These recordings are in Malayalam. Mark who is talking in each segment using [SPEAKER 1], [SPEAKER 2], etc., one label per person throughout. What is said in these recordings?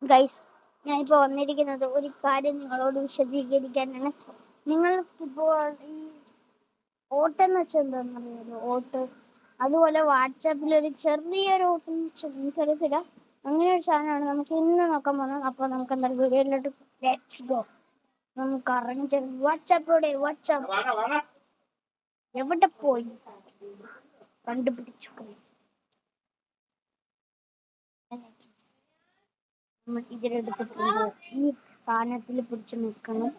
[SPEAKER 1] ഗൈസ്, ഞാനിപ്പോ വന്നിരിക്കുന്നത് ഒരു കാര്യം നിങ്ങളോട് വിശദീകരിക്കാനാണ്. നിങ്ങൾക്കിപ്പോൾ ഈ ഓട്ടെന്ന് വെച്ചാൽ എന്താണെന്നറിയാലോ? ഓട്ട് അതുപോലെ വാട്സാപ്പിൽ ഒരു ചെറിയൊരു ഓട്ടം എനിക്കറിയത്തില്ല, അങ്ങനെ ഒരു സാധനമാണ് നമുക്ക് ഇന്ന് നോക്കാൻ പോകുന്നത്. അപ്പൊ നമുക്ക് എന്തായാലും വീഡിയോയിലോട്ട് ലെറ്റ്സ് ഗോ. നമുക്ക് അറിഞ്ഞിട്ട് വാട്സാപ്പ് എവിടെ പോയി കണ്ടുപിടിച്ചു ഗൈസ്. നമ്മൾ ഇതിലെടുത്തിട്ടുണ്ട്. ഈ സാധനത്തിൽ പിടിച്ചു നിൽക്കണം.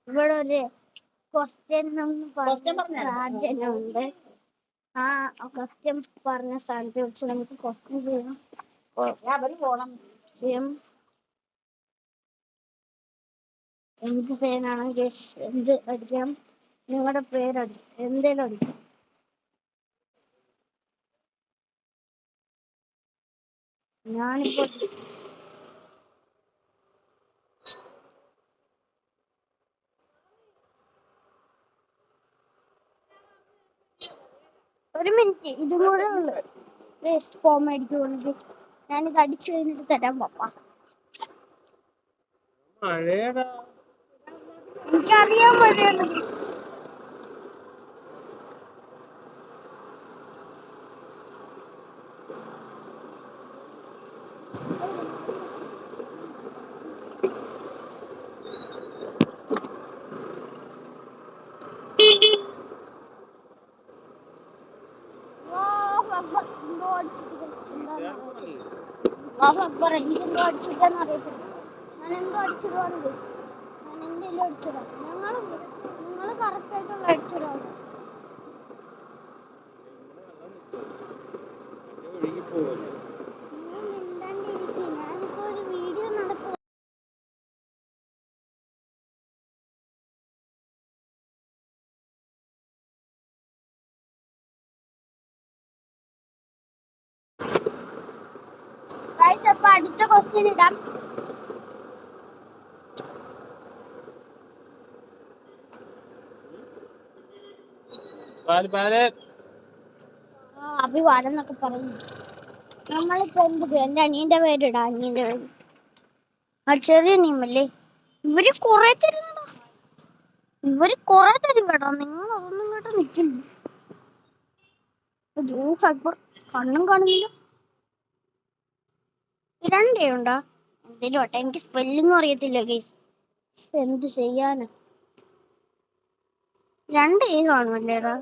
[SPEAKER 1] ഇവിടെ ഒരു ക്വസ്റ്റ്യൻ സാധനമുണ്ട്. ആ ക്വസ്റ്റ്യൻ പറഞ്ഞ സ്ഥാനത്തെ വെച്ച് നമുക്ക് ക്വസ്റ്റ്യൻ ചെയ്യണം. എന്ത് പേരാണ് ഗസ്? എന്ത് അടിക്കാം? നിങ്ങളുടെ പേരടി എന്തേലും അടിക്കാം. ഞാനിപ്പോ ഒരു മിനിറ്റ്, ഇതും കൂടെ ഉള്ളു. ഫോം അടിക്കുള്ളൂ. ഞാനിത് അടിച്ചു കഴിഞ്ഞിട്ട് തരാം പപ്പ. എനിക്കറിയാൻ മഴയാണ്. എനിക്കെന്തോ അടിച്ചിട്ടാന്ന് അറിയത്തില്ല. ഞാൻ എന്തോ അടിച്ചിട്ടാണ്. ഞാൻ എന്തെങ്കിലും അടിച്ചിടാം. നിങ്ങള് കറക്റ്റ് ആയിട്ടുള്ള അടിച്ചിടാണ്. ഞാനിപ്പോ ഒരു വീഡിയോ നടത്തും. അപ്പൊ അടുത്ത ക്വസ്റ്റ്യൻ ഇടാം. അഭിവാദം എന്നൊക്കെ പറയുന്നു. നമ്മളിപ്പോ എന്ത് പേര്? എന്റെ അനിയന്റെ പേരിടാം. അനിയന്റെ പേര് ആ ചെറിയ നീമല്ലേ. ഇവര് കൊറേ തരും കേട്ടോ. നിങ്ങൾ അതൊന്നും കേട്ടോ നിൽക്കുന്നു. കണ്ണും കാണുന്നില്ല. രണ്ടേ ഉണ്ടോ? എന്തേലും ഓട്ടെ, എനിക്ക് സ്പെല്ലിങ്ങും അറിയത്തില്ല ഗൈസ്. എന്ത് ചെയ്യാനാ? രണ്ടേ കാണുമല്ലേടാ?